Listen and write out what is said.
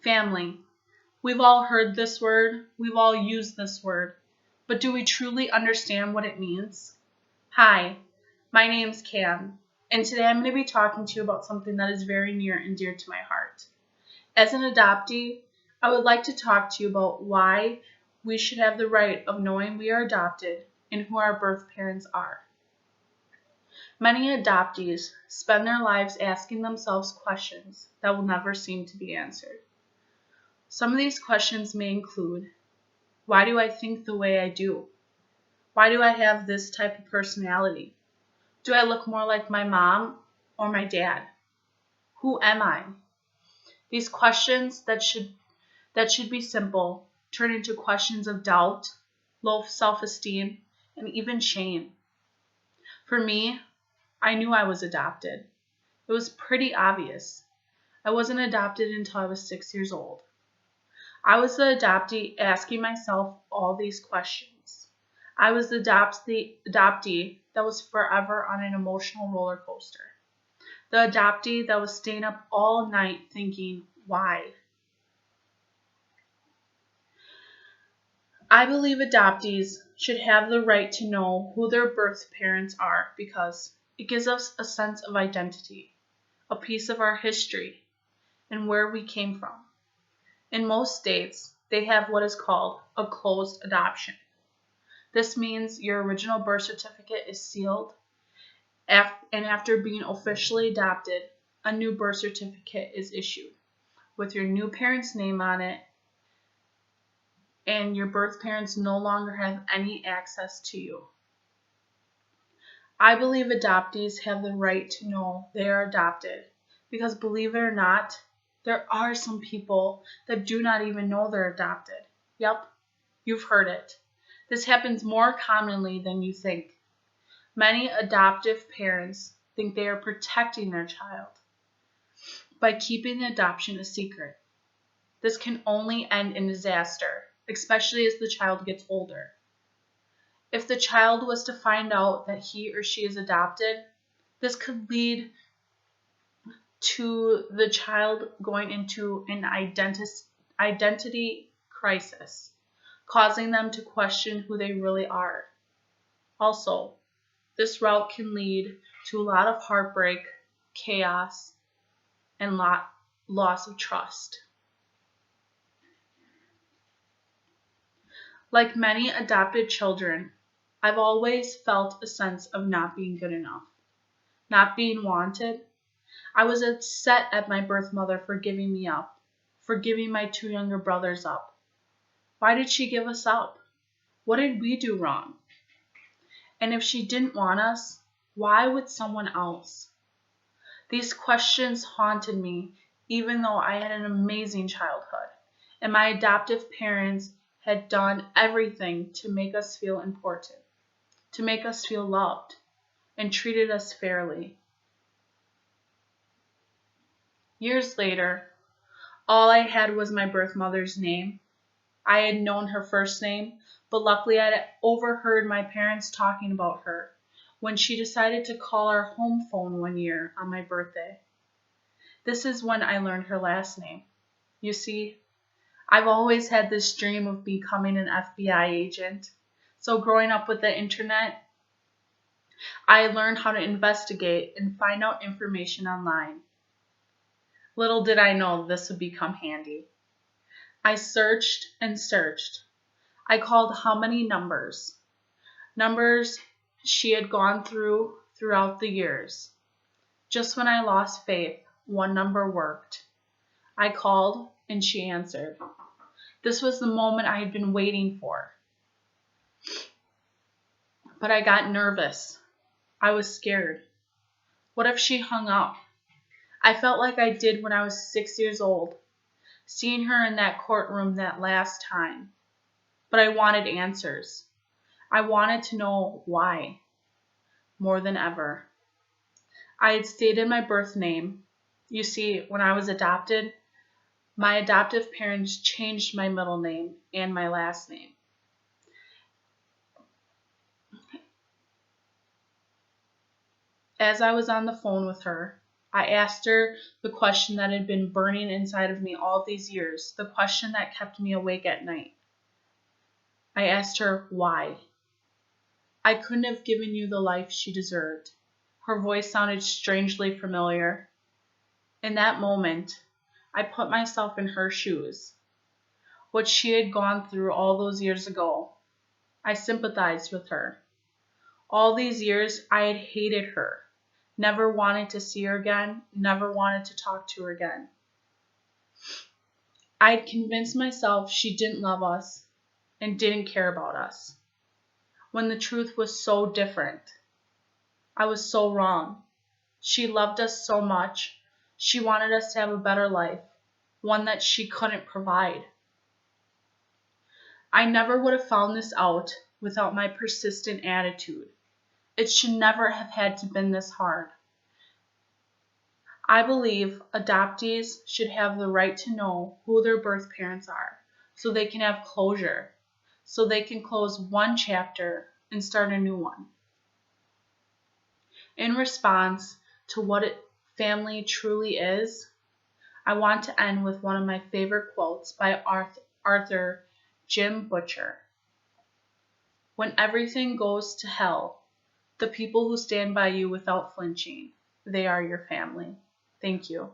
Family. We've all heard this word, we've all used this word, but do we truly understand what it means? Hi, my name's Cam, and today I'm going to be talking to you about something that is very near and dear to my heart. As an adoptee, I would like to talk to you about why we should have the right of knowing we are adopted and who our birth parents are. Many adoptees spend their lives asking themselves questions that will never seem to be answered. Some of these questions may include, why do I think the way I do? Why do I have this type of personality? Do I look more like my mom or my dad? Who am I? These questions that should be simple turn into questions of doubt, low self-esteem, and even shame. For me, I knew I was adopted. It was pretty obvious. I wasn't adopted until I was 6 years old. I was the adoptee asking myself all these questions. I was the adoptee that was forever on an emotional roller coaster. The adoptee that was staying up all night thinking, why? I believe adoptees should have the right to know who their birth parents are because it gives us a sense of identity, a piece of our history, and where we came from. In most states, they have what is called a closed adoption. This means your original birth certificate is sealed, and after being officially adopted, a new birth certificate is issued with your new parent's name on it, and your birth parents no longer have any access to you. I believe adoptees have the right to know they are adopted because, believe it or not, there are some people that do not even know they're adopted. Yep, you've heard it. This happens more commonly than you think. Many adoptive parents think they are protecting their child by keeping the adoption a secret. This can only end in disaster, especially as the child gets older. If the child was to find out that he or she is adopted, this could lead to the child going into an identity crisis, causing them to question who they really are. Also, this route can lead to a lot of heartbreak, chaos, and loss of trust. Like many adopted children, I've always felt a sense of not being good enough, not being wanted. I was upset at my birth mother for giving me up, for giving my two younger brothers up. Why did she give us up? What did we do wrong? And if she didn't want us, why would someone else? These questions haunted me, even though I had an amazing childhood, and my adoptive parents had done everything to make us feel important, to make us feel loved, and treated us fairly. Years later, all I had was my birth mother's name. I had known her first name, but luckily I had overheard my parents talking about her when she decided to call our home phone one year on my birthday. This is when I learned her last name. You see, I've always had this dream of becoming an FBI agent. So growing up with the internet, I learned how to investigate and find out information online. Little did I know this would become handy. I searched and searched. I called how many numbers she had gone throughout the years. Just when I lost faith, one number worked. I called and she answered. This was the moment I had been waiting for. But I got nervous. I was scared. What if she hung up? I felt like I did when I was 6 years old, seeing her in that courtroom that last time. But I wanted answers. I wanted to know why, more than ever. I had stated my birth name. You see, when I was adopted, my adoptive parents changed my middle name and my last name. As I was on the phone with her, I asked her the question that had been burning inside of me all these years, the question that kept me awake at night. I asked her, why? I couldn't have given you the life she deserved. Her voice sounded strangely familiar. In that moment, I put myself in her shoes. What she had gone through all those years ago, I sympathized with her. All these years, I had hated her, never wanted to see her again, never wanted to talk to her again. I had convinced myself she didn't love us and didn't care about us, when the truth was so different. I was so wrong. She loved us so much. She wanted us to have a better life, one that she couldn't provide. I never would have found this out without my persistent attitude. It should never have had to been this hard. I believe adoptees should have the right to know who their birth parents are, so they can have closure, so they can close one chapter and start a new one. In response to what family truly is, I want to end with one of my favorite quotes by Arthur Jim Butcher. When everything goes to hell, the people who stand by you without flinching, they are your family. Thank you.